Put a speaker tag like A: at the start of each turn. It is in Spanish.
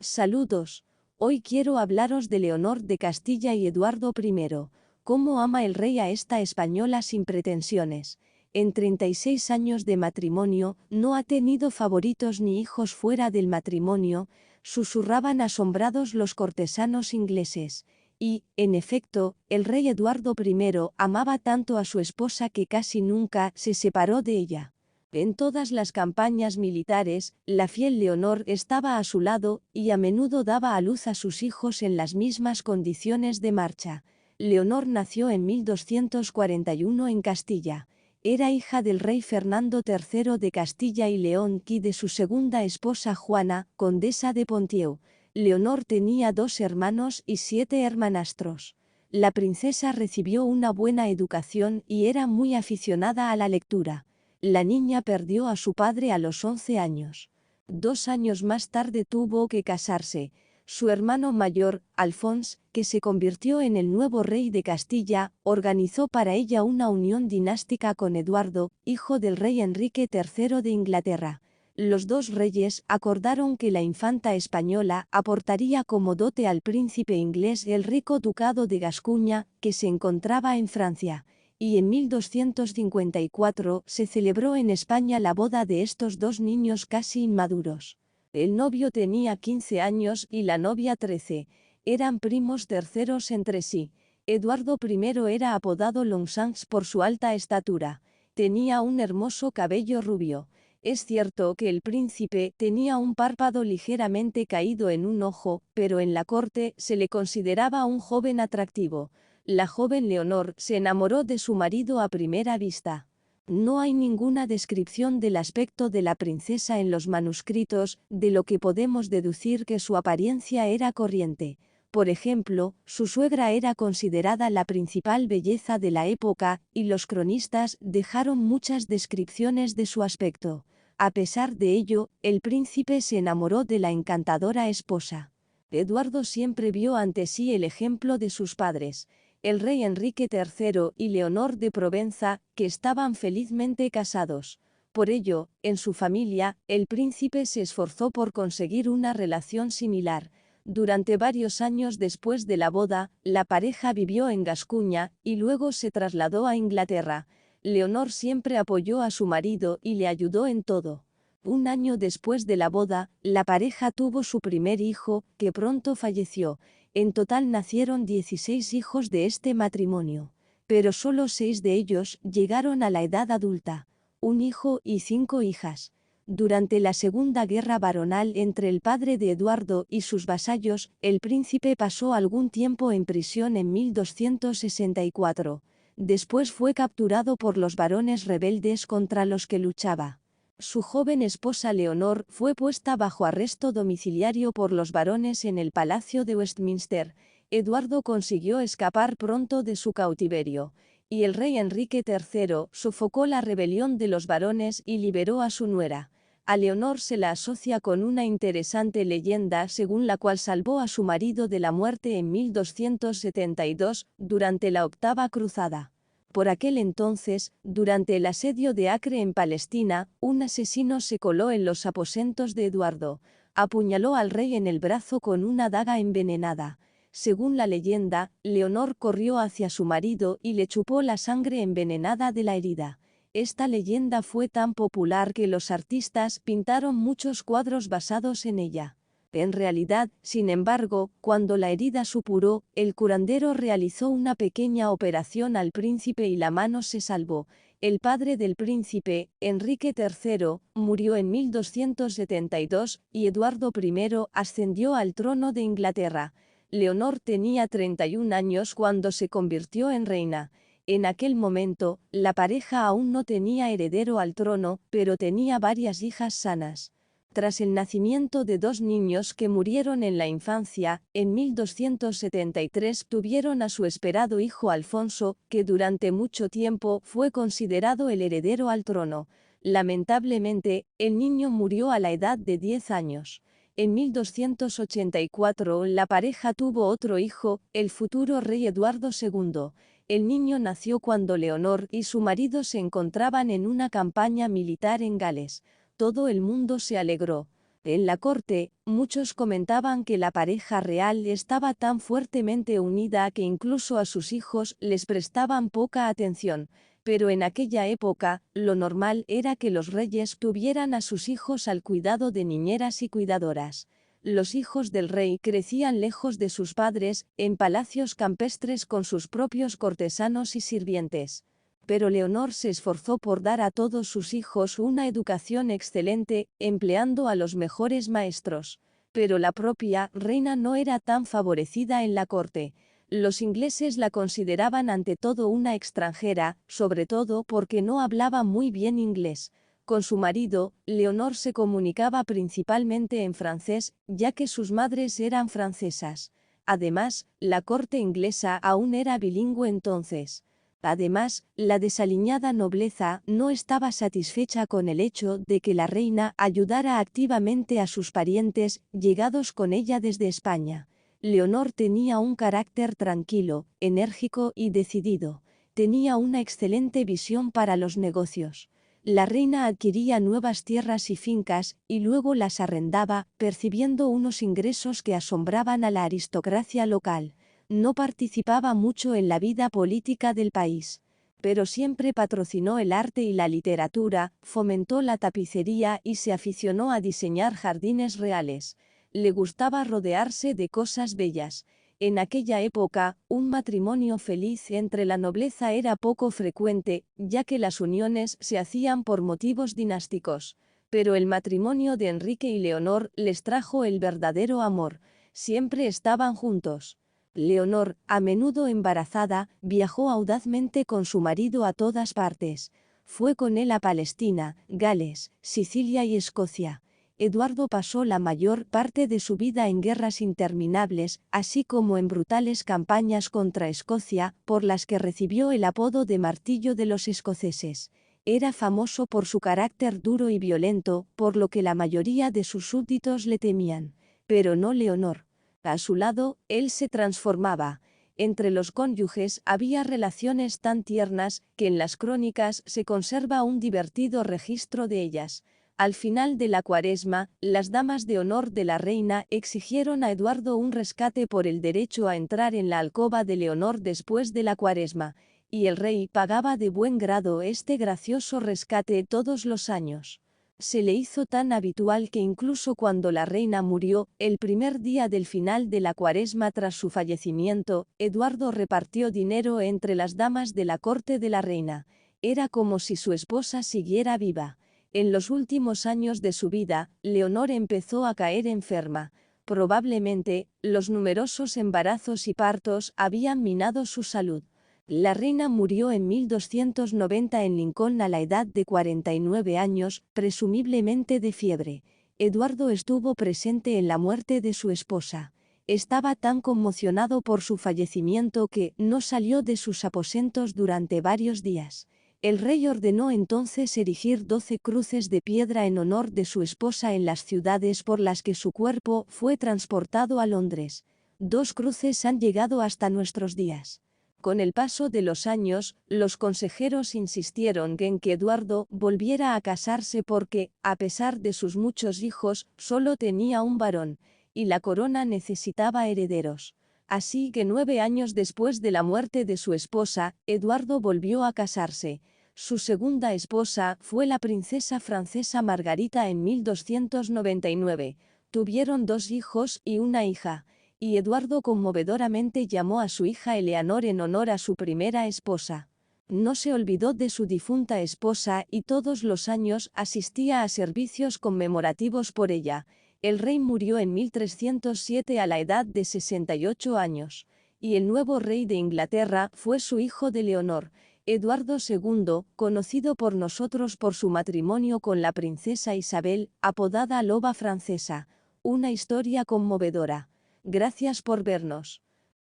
A: Saludos. Hoy quiero hablaros de Leonor de Castilla y Eduardo I. Cómo ama el rey a esta española sin pretensiones. En 36 años de matrimonio, no ha tenido favoritos ni hijos fuera del matrimonio, susurraban asombrados los cortesanos ingleses. Y, en efecto, el rey Eduardo I amaba tanto a su esposa que casi nunca se separó de ella. En todas las campañas militares, la fiel Leonor estaba a su lado, y a menudo daba a luz a sus hijos en las mismas condiciones de marcha. Leonor nació en 1241 en Castilla. Era hija del rey Fernando III de Castilla y León y de su segunda esposa Juana, condesa de Ponthieu. Leonor tenía 2 hermanos y 7 hermanastros. La princesa recibió una buena educación y era muy aficionada a la lectura. La niña perdió a su padre a los 11 años. 2 años más tarde tuvo que casarse. Su hermano mayor, Alfons, que se convirtió en el nuevo rey de Castilla, organizó para ella una unión dinástica con Eduardo, hijo del rey Enrique III de Inglaterra. Los 2 reyes acordaron que la infanta española aportaría como dote al príncipe inglés el rico ducado de Gascuña, que se encontraba en Francia. Y en 1254 se celebró en España la boda de estos 2 niños casi inmaduros. El novio tenía 15 años y la novia 13. Eran primos terceros entre sí. Eduardo I era apodado Longchamps por su alta estatura. Tenía un hermoso cabello rubio. Es cierto que el príncipe tenía un párpado ligeramente caído en un ojo, pero en la corte se le consideraba un joven atractivo. La joven Leonor se enamoró de su marido a primera vista. No hay ninguna descripción del aspecto de la princesa en los manuscritos, de lo que podemos deducir que su apariencia era corriente. Por ejemplo, su suegra era considerada la principal belleza de la época, y los cronistas dejaron muchas descripciones de su aspecto. A pesar de ello, el príncipe se enamoró de la encantadora esposa. Eduardo siempre vio ante sí el ejemplo de sus padres, el rey Enrique III y Leonor de Provenza, que estaban felizmente casados. Por ello, en su familia, el príncipe se esforzó por conseguir una relación similar. Durante varios años después de la boda, la pareja vivió en Gascuña y luego se trasladó a Inglaterra. Leonor siempre apoyó a su marido y le ayudó en todo. Un año después de la boda, la pareja tuvo su primer hijo, que pronto falleció. En total nacieron 16 hijos de este matrimonio, pero solo 6 de ellos llegaron a la edad adulta, un hijo y 5 hijas. Durante la Segunda Guerra Baronal entre el padre de Eduardo y sus vasallos, el príncipe pasó algún tiempo en prisión en 1264. Después fue capturado por los varones rebeldes contra los que luchaba. Su joven esposa Leonor fue puesta bajo arresto domiciliario por los varones en el Palacio de Westminster. Eduardo consiguió escapar pronto de su cautiverio, y el rey Enrique III sofocó la rebelión de los varones y liberó a su nuera. A Leonor se la asocia con una interesante leyenda según la cual salvó a su marido de la muerte en 1272, durante la Octava Cruzada. Por aquel entonces, durante el asedio de Acre en Palestina, un asesino se coló en los aposentos de Eduardo, apuñaló al rey en el brazo con una daga envenenada. Según la leyenda, Leonor corrió hacia su marido y le chupó la sangre envenenada de la herida. Esta leyenda fue tan popular que los artistas pintaron muchos cuadros basados en ella. En realidad, sin embargo, cuando la herida supuró, el curandero realizó una pequeña operación al príncipe y la mano se salvó. El padre del príncipe, Enrique III, murió en 1272 y Eduardo I ascendió al trono de Inglaterra. Leonor tenía 31 años cuando se convirtió en reina. En aquel momento, la pareja aún no tenía heredero al trono, pero tenía varias hijas sanas. Tras el nacimiento de 2 niños que murieron en la infancia, en 1273 tuvieron a su esperado hijo Alfonso, que durante mucho tiempo fue considerado el heredero al trono. Lamentablemente, el niño murió a la edad de 10 años. En 1284 la pareja tuvo otro hijo, el futuro rey Eduardo II. El niño nació cuando Leonor y su marido se encontraban en una campaña militar en Gales. Todo el mundo se alegró. En la corte, muchos comentaban que la pareja real estaba tan fuertemente unida que incluso a sus hijos les prestaban poca atención, pero en aquella época, lo normal era que los reyes tuvieran a sus hijos al cuidado de niñeras y cuidadoras. Los hijos del rey crecían lejos de sus padres, en palacios campestres con sus propios cortesanos y sirvientes. Pero Leonor se esforzó por dar a todos sus hijos una educación excelente, empleando a los mejores maestros. Pero la propia reina no era tan favorecida en la corte. Los ingleses la consideraban ante todo una extranjera, sobre todo porque no hablaba muy bien inglés. Con su marido, Leonor se comunicaba principalmente en francés, ya que sus madres eran francesas. Además, la corte inglesa aún era bilingüe entonces. Además, la desaliñada nobleza no estaba satisfecha con el hecho de que la reina ayudara activamente a sus parientes, llegados con ella desde España. Leonor tenía un carácter tranquilo, enérgico y decidido. Tenía una excelente visión para los negocios. La reina adquiría nuevas tierras y fincas, y luego las arrendaba, percibiendo unos ingresos que asombraban a la aristocracia local. No participaba mucho en la vida política del país, pero siempre patrocinó el arte y la literatura, fomentó la tapicería y se aficionó a diseñar jardines reales. Le gustaba rodearse de cosas bellas. En aquella época, un matrimonio feliz entre la nobleza era poco frecuente, ya que las uniones se hacían por motivos dinásticos. Pero el matrimonio de Enrique y Leonor les trajo el verdadero amor. Siempre estaban juntos. Leonor, a menudo embarazada, viajó audazmente con su marido a todas partes. Fue con él a Palestina, Gales, Sicilia y Escocia. Eduardo pasó la mayor parte de su vida en guerras interminables, así como en brutales campañas contra Escocia, por las que recibió el apodo de Martillo de los escoceses. Era famoso por su carácter duro y violento, por lo que la mayoría de sus súbditos le temían. Pero no Leonor. A su lado, él se transformaba. Entre los cónyuges había relaciones tan tiernas que en las crónicas se conserva un divertido registro de ellas. Al final de la Cuaresma, las damas de honor de la reina exigieron a Eduardo un rescate por el derecho a entrar en la alcoba de Leonor después de la Cuaresma, y el rey pagaba de buen grado este gracioso rescate todos los años. Se le hizo tan habitual que incluso cuando la reina murió, el primer día del final de la Cuaresma tras su fallecimiento, Eduardo repartió dinero entre las damas de la corte de la reina. Era como si su esposa siguiera viva. En los últimos años de su vida, Leonor empezó a caer enferma. Probablemente, los numerosos embarazos y partos habían minado su salud. La reina murió en 1290 en Lincoln a la edad de 49 años, presumiblemente de fiebre. Eduardo estuvo presente en la muerte de su esposa. Estaba tan conmocionado por su fallecimiento que no salió de sus aposentos durante varios días. El rey ordenó entonces erigir 12 cruces de piedra en honor de su esposa en las ciudades por las que su cuerpo fue transportado a Londres. 2 cruces han llegado hasta nuestros días. Con el paso de los años, los consejeros insistieron en que Eduardo volviera a casarse porque, a pesar de sus muchos hijos, solo tenía un varón, y la corona necesitaba herederos. Así que 9 años después de la muerte de su esposa, Eduardo volvió a casarse. Su segunda esposa fue la princesa francesa Margarita en 1299. Tuvieron 2 hijos y una hija. Y Eduardo conmovedoramente llamó a su hija Eleanor en honor a su primera esposa. No se olvidó de su difunta esposa y todos los años asistía a servicios conmemorativos por ella. El rey murió en 1307 a la edad de 68 años, y el nuevo rey de Inglaterra fue su hijo de Leonor, Eduardo II, conocido por nosotros por su matrimonio con la princesa Isabel, apodada Loba Francesa. Una historia conmovedora. Gracias por vernos.